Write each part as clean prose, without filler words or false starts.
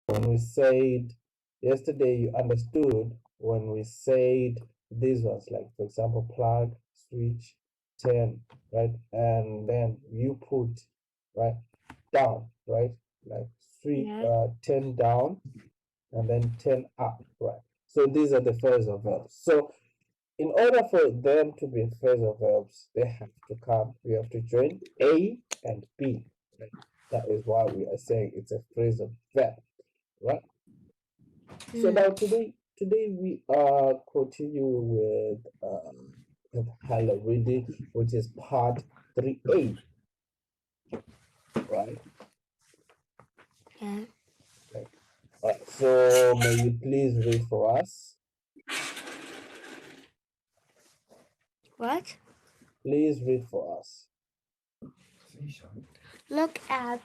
when we said yesterday, you understood when we said these ones, like for example, plug, switch, turn, right? And then you put right down, right? Like switch, Yes. turn down, and then turn up, right? So these are the phrasal verbs. So in order for them to be phrasal verbs, they have to come. We have to join A and B. Right? That is why we are saying it's a phrasal verb, right? So Mm. now today we are continuing with hello reading, which is part 3A, right? Yes. Right. So may you please read for us? What? Please read for us. Look at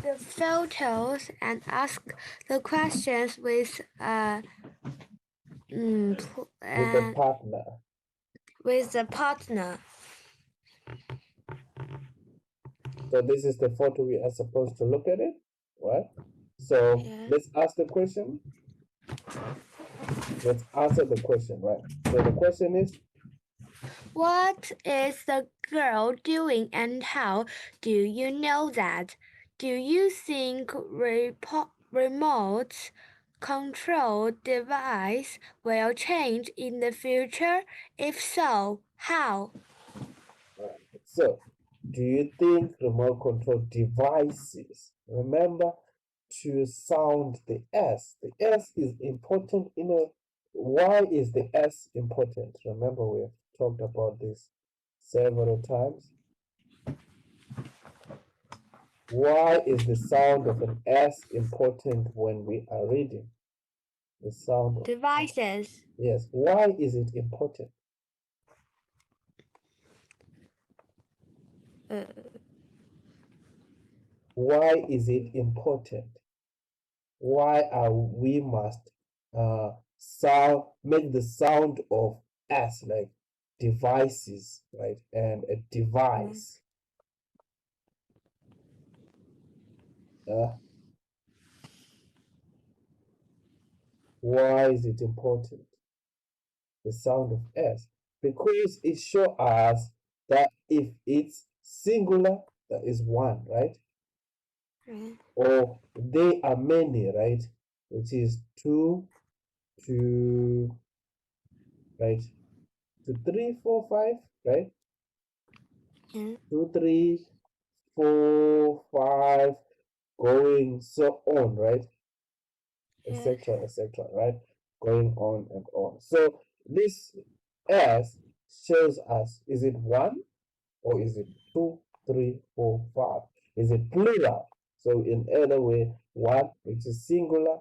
the photos and ask the questions with With a partner. with the partner. So this is the photo we are supposed to look at it, right? So Yes. let's ask the question. Let's answer the question, right? So the question is, What is the girl doing and how do you know that? Do you think remote control device will change in the future? If so, how? so do you think remote control devices, remember to sound the S. The S is important in a, why is the S important? Remember we have talked about this several times. Why is the sound of an S important when we are reading? The sound of Devices. yes. Why is it important? Uh, Why is it important? Why are we must sound make the sound of S like devices, right? And a device. Uh, why is it important? The sound of S because it shows us that if it's singular, that is one, right? Or they are many, right? Which is two, right? 2, 3, 4, 5, right? yeah. 2, 3, 4, 5, going so on, right? Yes. Etc. etc. Right? Going on and on. So this S shows us, is it one or is it 2, 3, 4, 5? Is it plural? So in other way, one which is singular,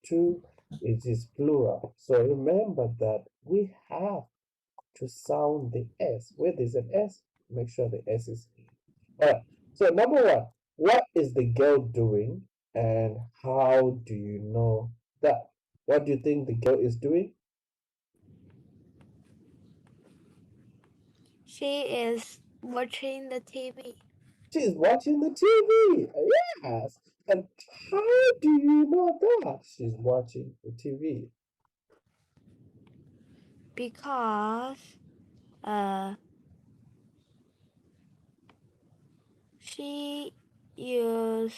two it is plural. So remember that we have to sound the S. Where there's an S, make sure the S is. All right. So number one, what is the girl doing and how do you know that? What do you think the girl is doing? She is watching the TV She's watching the TV. Yes. And how do you know that she's watching the TV? because uh she use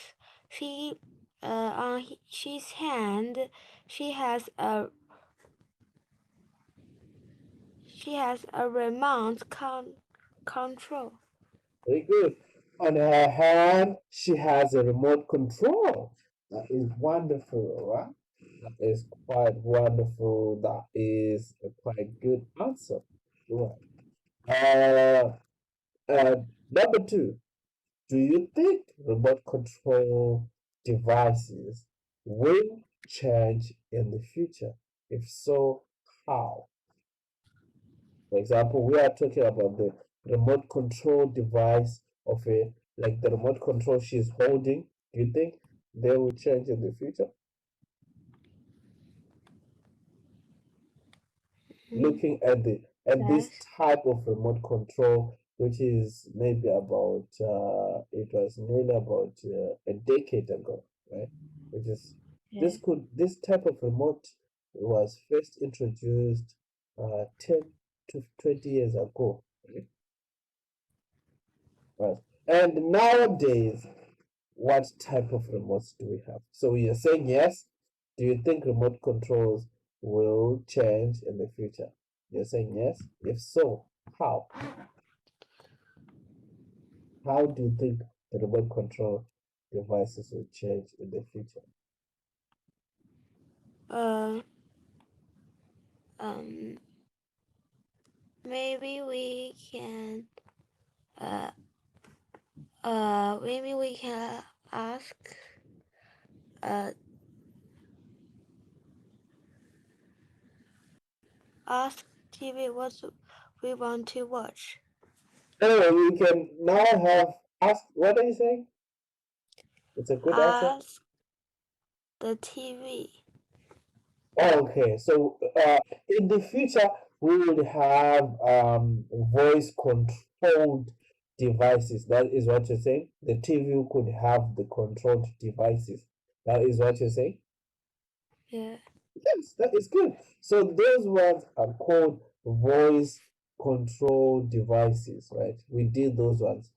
she on she's hand she has a remote control. Very good. On her hand, she has a remote control. That is wonderful, right? That is quite wonderful. That is a quite good answer. Right. Uh, uh, number two, do you think remote control devices will change in the future? If so, how? For example, we are talking about the remote control device of a, like the remote control she's holding. Do you think they will change in the future? Mm. Looking at the at this Yes. type of remote control, which is maybe about it was nearly about a decade ago, right? Which is Yeah. This type of remote was first introduced 10 to 20 years ago. Right. And nowadays, what type of remotes do we have? So you're saying yes. Do you think remote controls will change in the future? You're saying yes. If so, how? How do you think the remote control devices will change in the future? Uh, um, maybe we can. Uh, maybe we can ask. Uh, ask TV what we want to watch. Anyway, we can now have ask. What are you saying? It's a good answer. Ask the TV. Okay, so in the future, we will have voice controlled devices. That is what you're saying. The TV could have the controlled devices. That is what you're saying. Yeah. Yes, that is good. So those ones are called voice control devices, right? We did those ones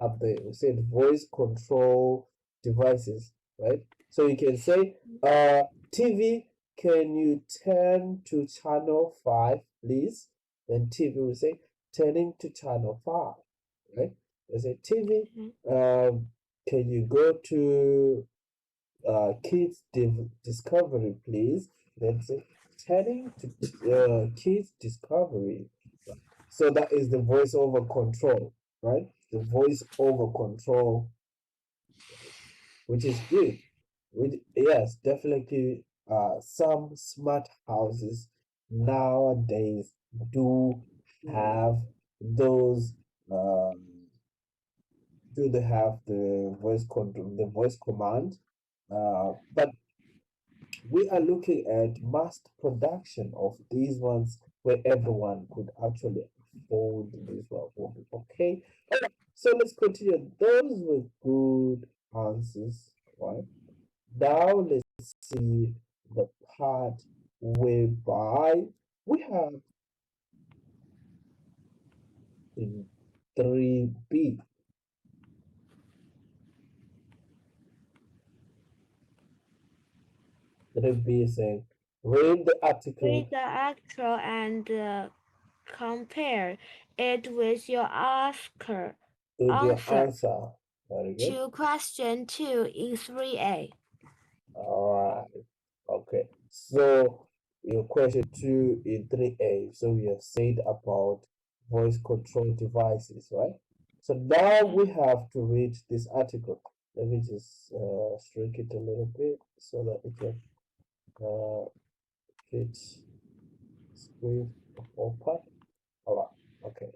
up there. We said voice control devices, right? So you can say, TV, can you turn to channel 5, please? Then TV will say, turning to channel 5, right? They say, TV, Mhm. can you go to Kids Discovery, please? Then say, turning to Kids Discovery. So that is the voice over control, right? The voice over control, which is good. Yes, definitely. Some smart houses nowadays do have those. Um, do they have the voice control, the voice command? But we are looking at mass production of these ones where everyone could actually afford this one. Okay, so let's continue. Those were good answers, right? Now let's see the part whereby we have in 3B. 3B is saying, read the article Read the article and compare it with your with your answer answer. Very good. to question 2 in 3A. All right. Okay. So your question 2 in 3A. So we have said about voice control devices, right? So now we have to read this article. Let me just shrink it a little bit so that it can fit screen open. All right. Okay.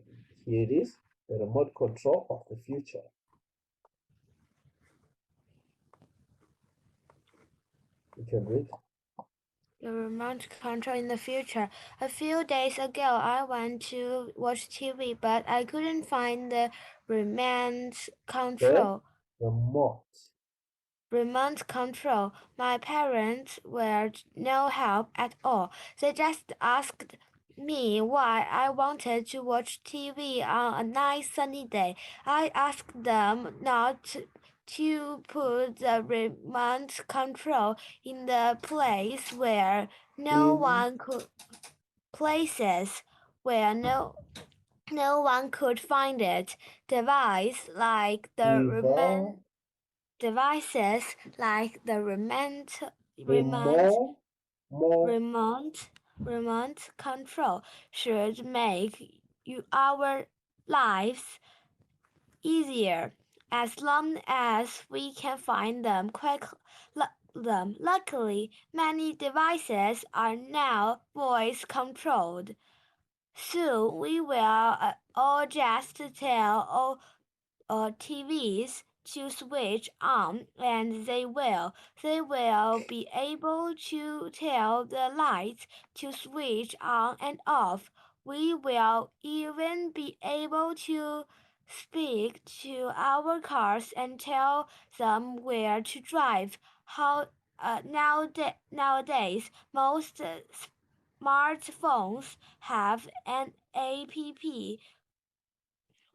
Here it is. The remote control of the future. You can read. The remote control in the future. A few days ago, I went to watch TV, but I couldn't find the remote The control. remote. Remote control. My parents were no help at all. They just asked me why I wanted to watch TV on a nice sunny day. I asked them not to put the remote control in the place where no In one could places where no one could find it. Eva. Devices like the The remote, more remote, remote control should make our lives easier as long as we can find them Luckily, many devices are now voice controlled. Soon we will all just tell all TVs to switch on and they will be able to tell the lights to switch on and off. We will even be able to speak to our cars and tell them where to drive. nowadays most smartphones have an app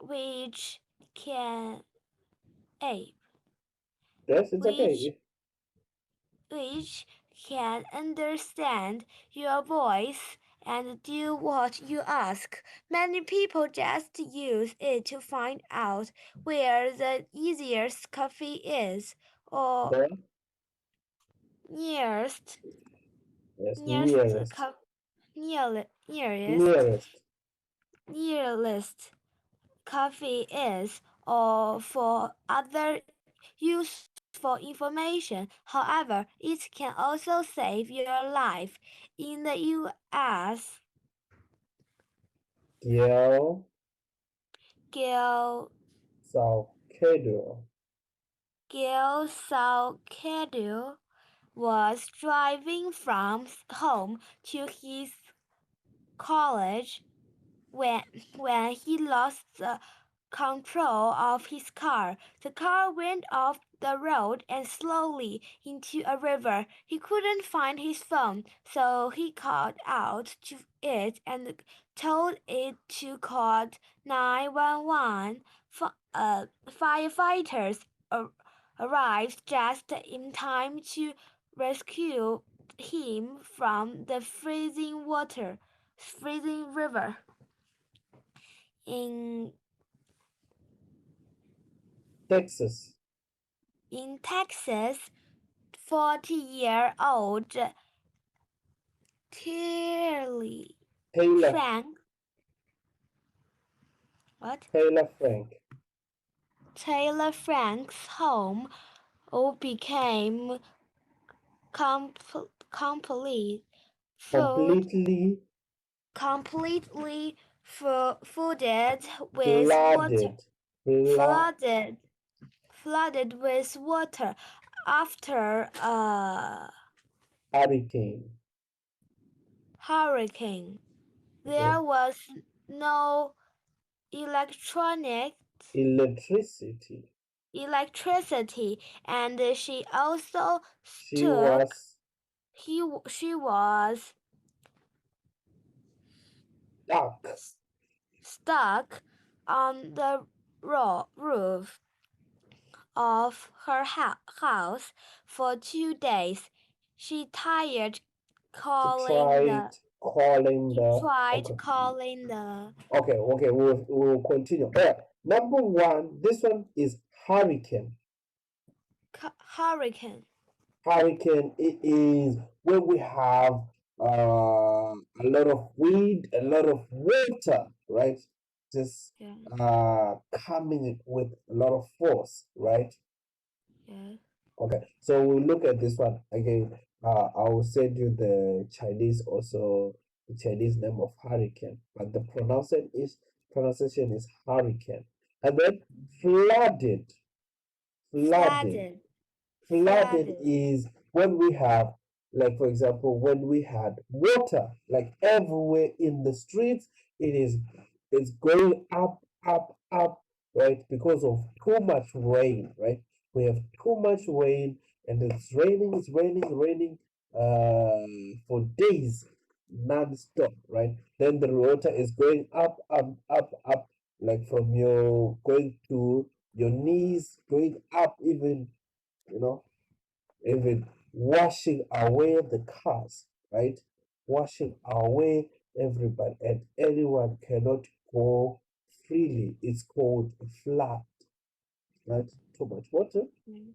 which can app Yes, it's which okay. which can understand your voice and do what you ask. Many people just use it to find out where the easiest coffee is or There, nearest yes, nearest nearest, co- near, nearest nearest. nearest coffee is or for other useful information. However, it can also save your life. In the US, Gil Gil Salcedo. Gil Salcedo was driving from home to his college when he lost the control of his car. The car went off the road and slowly into a river. He couldn't find his phone, so he called out to it and told it to call 911. Firefighters arrived just in time to rescue him from the freezing river. In Texas. Texas, 40-year-old Tilly Taylor Frank, what? Taylor Frank. Taylor Frank's home became complete, filled, Completely completely flooded with water, flooded. Fla flooded, flooded with water after a hurricane. hurricane. Okay. There was no electronic Electricity. electricity, and she also She stuck was she was stuck. stuck on the roof of her house for 2 days. She tired She calling tried the calling she the tried okay. calling the Okay, we'll continue. All right. Number one, this one is hurricane. hurricane. Hurricane, it is when we have a lot of wind, a lot of water, right? Just Yeah, coming with a lot of force, right? yeah. Okay, so we'll look at this one again. I will send you the Chinese also, the Chinese name of hurricane, but the pronunciation is hurricane. And then flooded, flooded. Flooded, Flooded flooded. is when we have, like for example, when we had water like everywhere in the streets, it is it's going up, right? Because of too much rain, right? We have too much rain and it's raining for days non-stop, right? Then the water is going up, like from your going to your knees, going up even, you know, even washing away the cars, right? Washing away everybody, and anyone cannot go freely. It's called a flood, right? Too much water, Mm.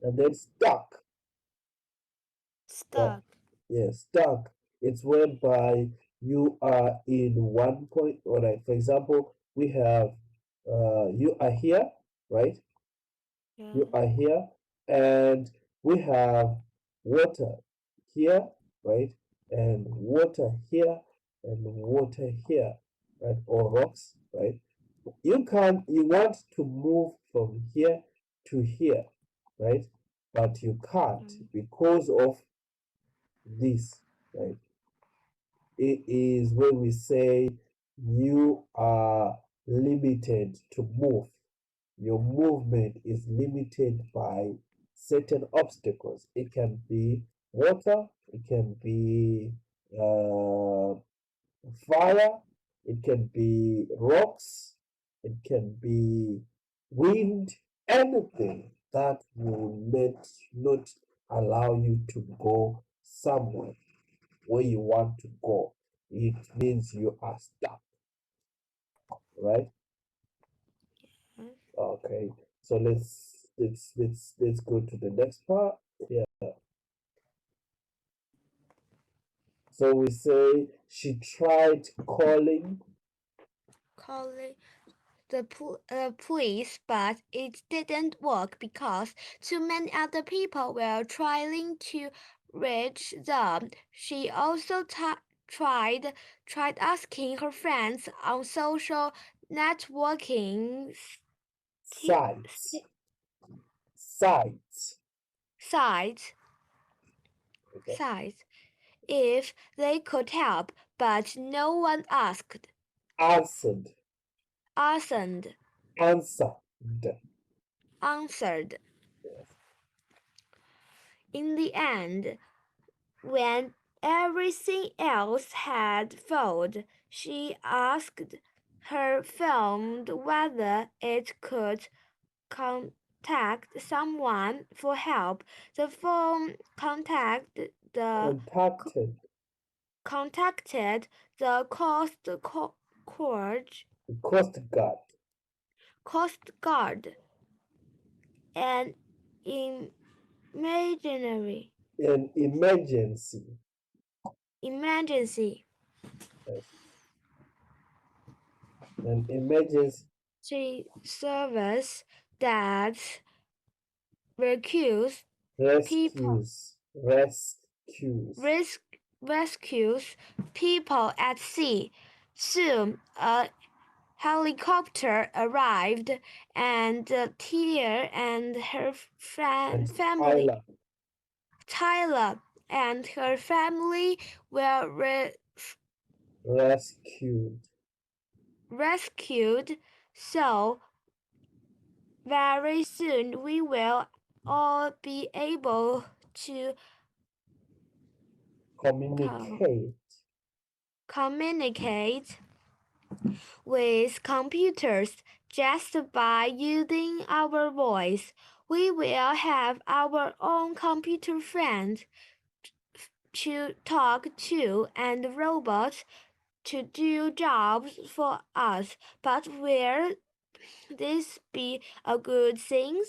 and then stuck. Stuck, Stuck. yeah, stuck. It's whereby you are in one point, or like for example, we have you are here, right? You Yeah. are here, and we have water here, right? And water here, and water here, right? Or rocks, right? You want to move from here to here, right? But you can't Mm. because of this, right? It is when we say you are limited to move. Your movement is limited by certain obstacles. It can be water, it can be fire, it can be rocks, it can be wind, anything that will not allow you to go somewhere where you want to go. It means you are stuck, right? Okay, so let's go to the next part. Yeah. So we say she tried calling the police, but it didn't work because too many other people were trying to reach them. She also tried asking her friends on social networking sites. Sites. sites Okay. if they could help, but no one Answered. answered. Answered. Yes. In the end, when everything else had failed, she asked her phone whether it could contact someone for help. The phone Contacted contacted the Coast Guard, an imaginary an emergency. emergency Yes. An emergency service that rescues people rescues people at sea. Soon, a helicopter arrived, and Tia and her family, Tyler and her family were rescued. So very soon we will all be able to communicate with computers just by using our voice. We will have our own computer friends to talk to and robots to do jobs for us. But will this be a good thing?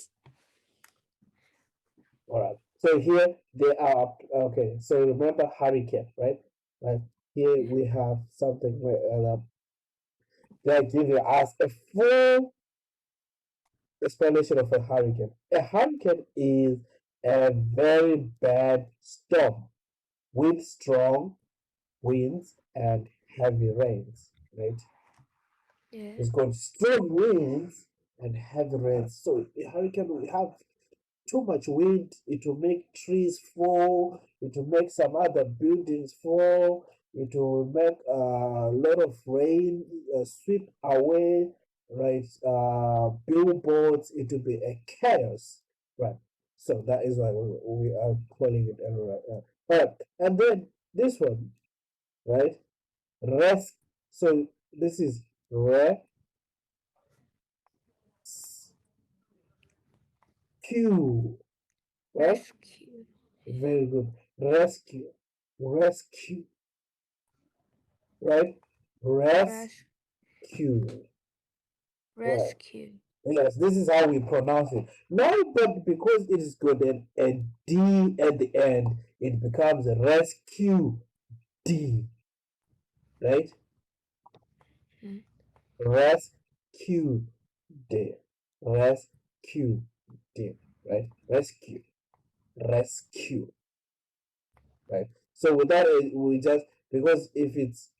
All right. So here they are. Okay. So remember hurricane, right? Right. Here we have something where they're giving us a full explanation of a hurricane. A hurricane is a very bad storm with strong winds and heavy rains, right? Yeah. It's got strong winds and heavy rains. So a hurricane will have too much wind, it will make trees fall, it will make some other buildings fall, it will make a lot of rain sweep away, right? Billboards, it will be a chaos, right? So that is why we are calling it but and then this one, right? Rest. So this is rescue, right? Rescue. Very good. Rescue. Rescue. Right? Rescue. Right. Rescue. Yes, this is how we pronounce it. Now, but because it is got a D at the end, it becomes a rescue D. Right? Mm. Rescue D. Rescue D. Right? Rescue. Rescue. Right? So with that, we just because if it's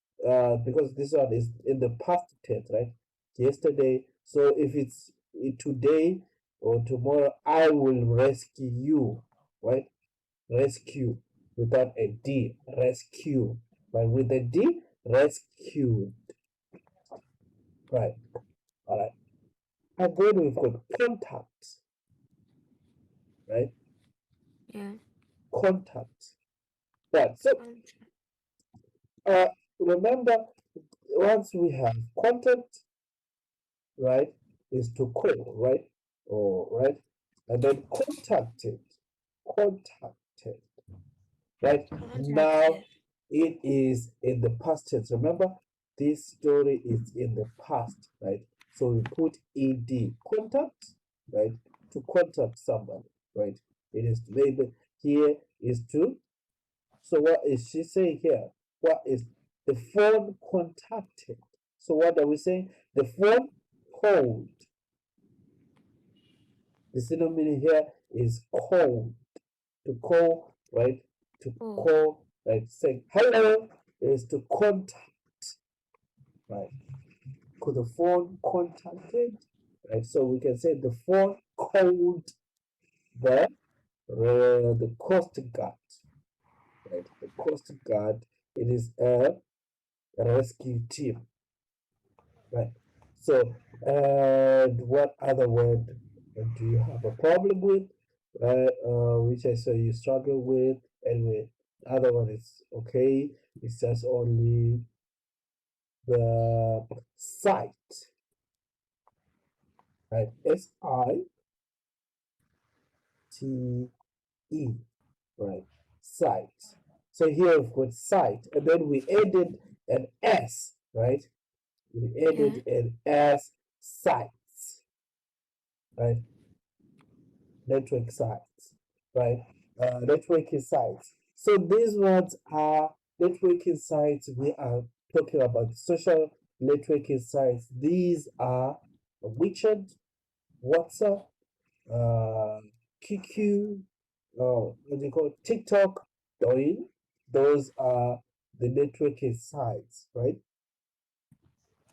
because this one is in the past tense, right? Yesterday. So if it's today or tomorrow, I will rescue you, right? Rescue without a D, rescue, but with a D, rescued, right? All right. And then we've got contacts, right? Yeah. Contact. Right. So remember, once we have contact, right, is to call, right? Or right, and then contacted, right? Now Contacted. it is in the past tense. Remember, this story is in the past, right? So we put ed, contact, right, to contact somebody, right? It is to label here is to. So what is she saying here? What is the phone contacted? So what are we saying? The phone called. The synonym here is call. To call, right? To Oh. call, like saying hello is to contact, right? Could the phone contacted, right? So we can say the phone called the Coast Guard, right? The Coast Guard. It is a rescue team, right? So, and what other word do you have a problem with, right? Which I saw you struggle with. Anyway, the other one is okay. It's just only the site, right? SITE, right? Site. So here we've got site, and then we added an S, right? We Yeah. added an S, sites, right? Network sites, right? Networking sites. So these ones are networking sites. We are talking about social networking sites. These are WeChat, WhatsApp, uh, QQ, what do you call it? TikTok, Douyin. Those are the networking sites, right?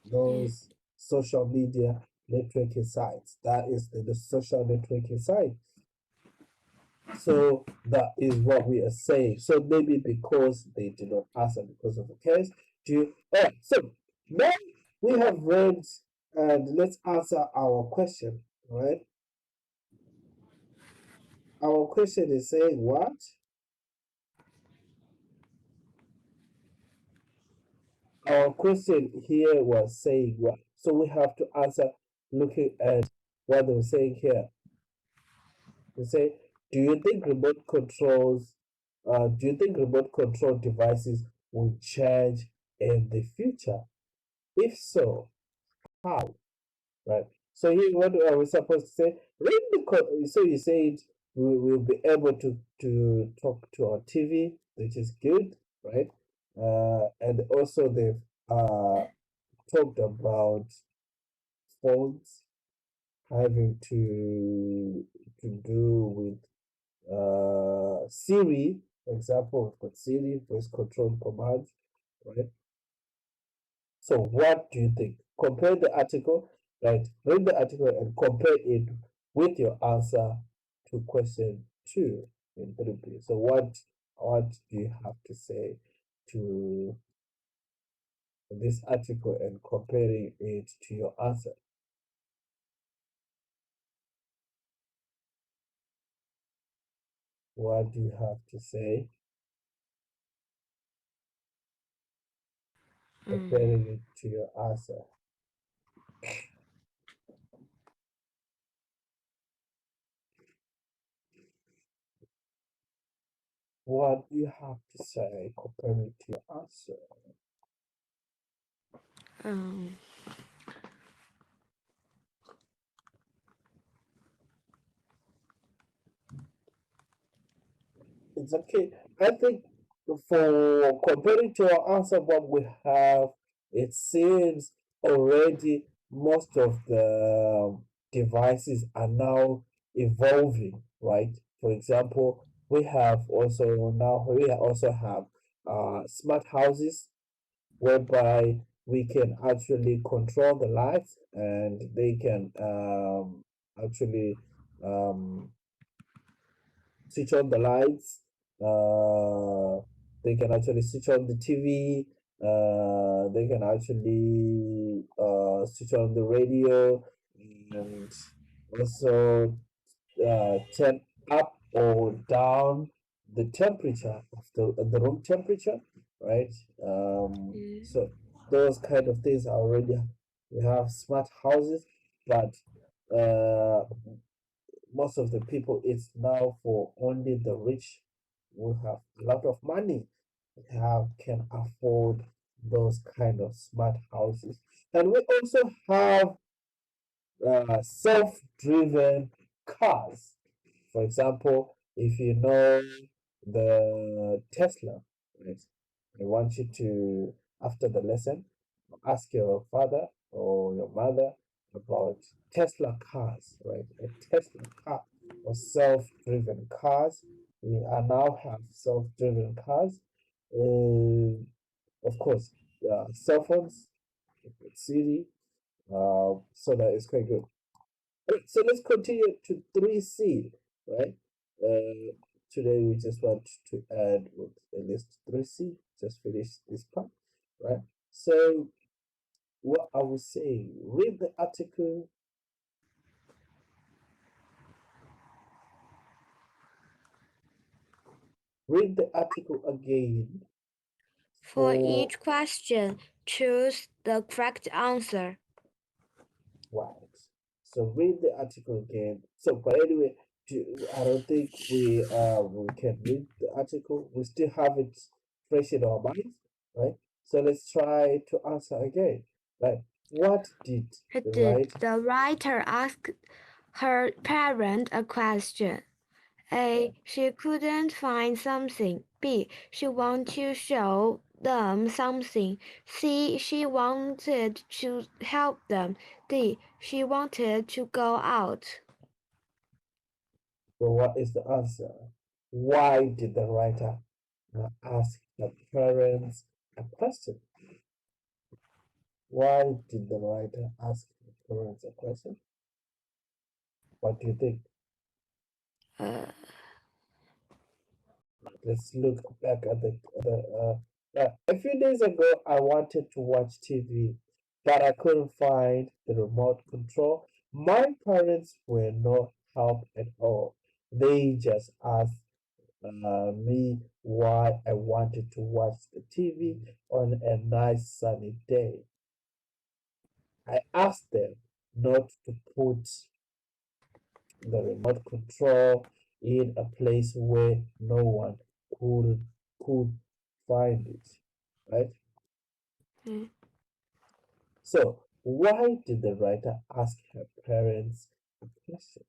Yeah. Those social media networking sites. That is the social networking site. So that is what we are saying. So maybe because they did not answer because of the case. Do you? All right. So now we have read, and let's answer our question. All right. Our question is saying what? Our question here was saying what? So we have to answer looking at what they were saying here. They say, do you think remote controls? Do you think remote control devices will change in the future? If so, how? Right. So here, what are we supposed to say? Read the so you said we will be able to talk to our TV, which is good, right? And also they've talked about phones having to do with Siri, for example, we've got Siri, voice control commands, right? So what do you think? Compare the article, right? Read the article and compare it with your answer to question 2 in 3P. So what do you have to say to this article and comparing it to your answer? What do you have to say comparing it to your answer? What do you have to say comparing to your answer? Um. It's okay. I think for comparing to our answer, what we have, it seems already most of the devices are now evolving, right? For example, we also have smart houses whereby we can actually control the lights and they can actually um, switch on the lights. They can actually switch on the TV. They can actually switch on the radio and also turn up or down the temperature of the room temperature, right? So those kind of things are already, we have smart houses, but uh, most of the people, it's now for only the rich who have a lot of money, have can afford those kind of smart houses. And we also have self-driven cars. For example, if you know the Tesla, right? I want you to, after the lesson, ask your father or your mother about Tesla cars, right? A Tesla car or self-driven cars. We are now have self-driven cars. Of course, cell phones, Siri, so that is quite good. Alright, so let's continue to 3C, right? Today we just want to add at least 3C, just finish this part, right? So what I was saying, read the article. Read the article again For for each question, choose the correct answer. right. So read the article again. So, but anyway, I don't think we can read the article. We still have it fresh in our minds, right? So let's try to answer again. Like, what did the Did writer? the writer ask her parent a question? A. She couldn't find something. B. She wanted to show them something. C. She wanted to help them. D. She wanted to go out. So what is the answer? Why did the writer ask the parents a question? Why did the writer ask the parents a question? What do you think? Uh, Let's look back at a few days ago. I wanted to watch TV, but I couldn't find the remote control. My parents were no help at all. They just asked me why I wanted to watch the TV on a nice sunny day. I asked them not to put the remote control in a place where no one could could find it, right? mm, So why did the writer ask her parents a question?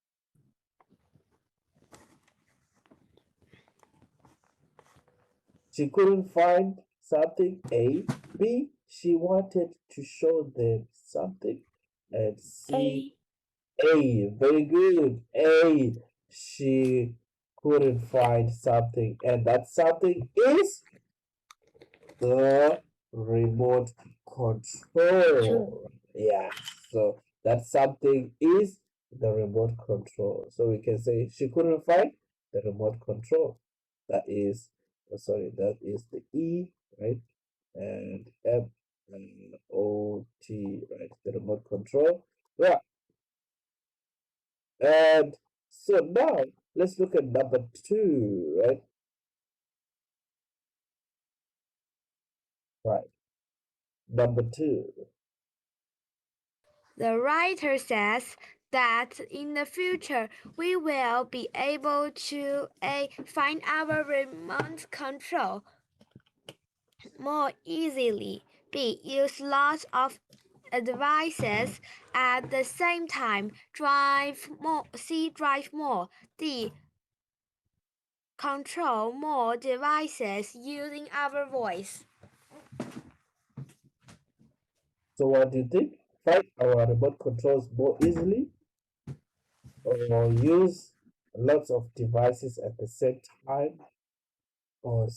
She couldn't find something. A. B. She wanted to show them something. And C. A. A. Very good. A. She couldn't find something, and that something is the remote control. Yeah, so that something is the remote control. So we can say she couldn't find the remote control. That is, sorry, that is the E, right? And M and O T, right? The remote control. Yeah. And so now let's look at number two, right? Right. Number two. The writer says that in the future we will be able to A. Find our remote control more easily. B. Use lots of devices at the same time. Drive more. C. Drive more. D. Control more devices using our voice. So what do you think? Find our remote controls more easily or use lots of devices at the same time, or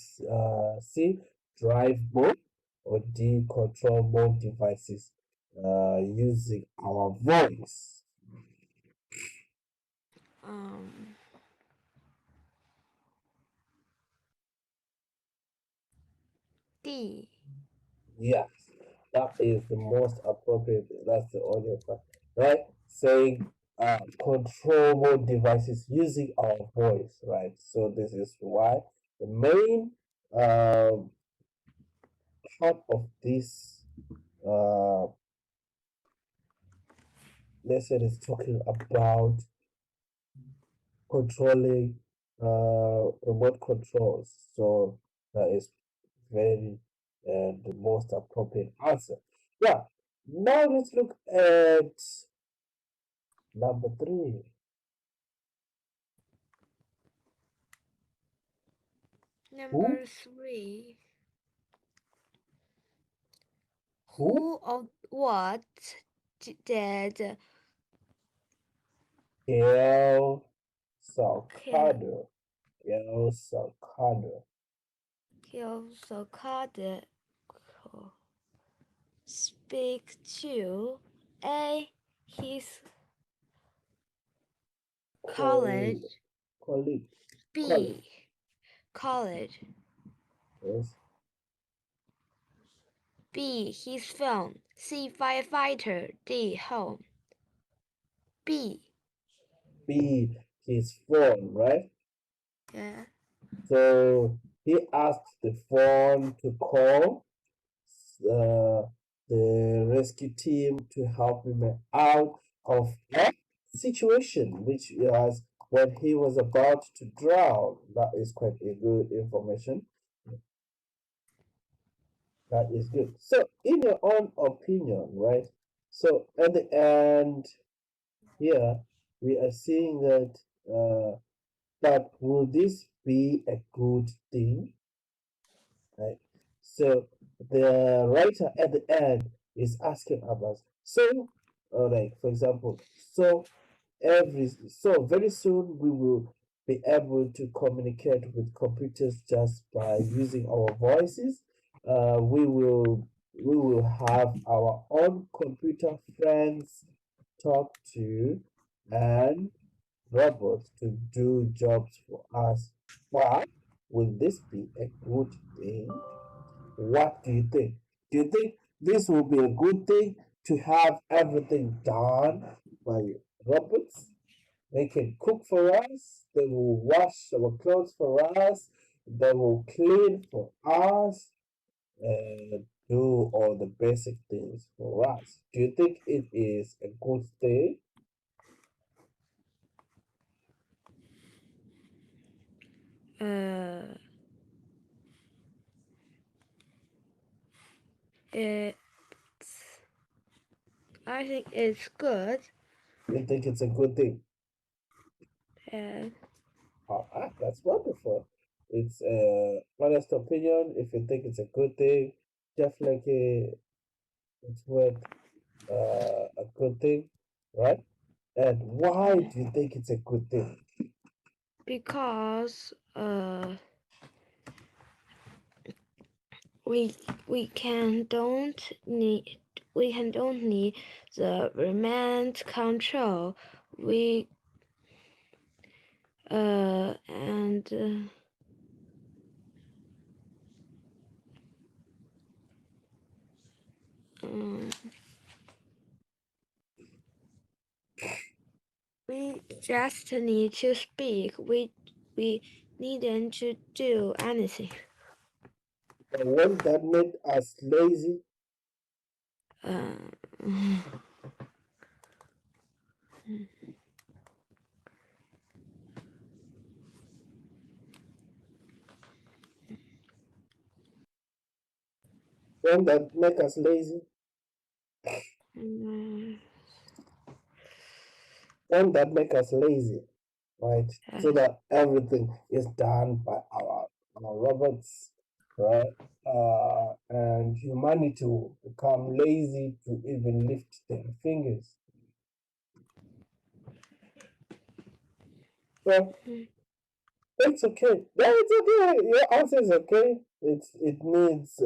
C, drive more, or D, control more devices using our voice. Um, D. Yes, that is the most appropriate. That's the audio part, right? Saying control more devices using our voice, right? So this is why the main part of this lesson is talking about controlling remote controls. So that is very the most appropriate answer. Yeah. Now let's look at number 3. Number 3. Who? Who or what did El Salcado. El Salcado. Socrates speak to? A. His college. Colleague. B. College. Yes. B. His phone. C. Firefighter. D. Home. B. B. His phone, right? Yeah. So he asked the phone to call the rescue team to help him out of a situation which was when he was about to drown. That is quite a good information. That is good. So, in your own opinion, right? So, at the end, here we are seeing that, but will this be a good thing? Right? So the writer at the end is asking us. So, like for example, so very soon we will be able to communicate with computers just by using our voices. We will have our own computer friends talk to and robots to do jobs for us. But will this be a good thing? What do you think? Do you think this will be a good thing to have everything done by robots? They can cook for us, they will wash our clothes for us, they will clean for us, and do all the basic things for us. Do you think it is a good thing? It's. I think it's good. You think it's a good thing? Uh, That's wonderful. It's a honest opinion. If you think it's a good thing, definitely it's worth a good thing, right? And why do you think it's a good thing? because we can don't need the remote control. We and we just need to speak. We needn't to do anything. And won't that make us lazy? Won't that make us lazy? Won't that make us lazy? Right? So that everything is done by our robots, right? And humanity will become lazy to even lift their fingers. Well, it's okay. No, it's okay. Your answer is okay. It needs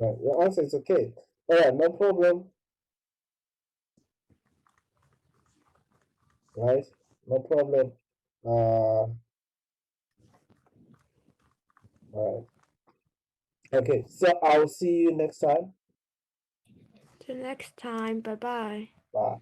right. Your answer is okay. Alright, no problem. Right? No problem. Right. Okay, so I'll see you next time. Till next time. Bye bye. Bye.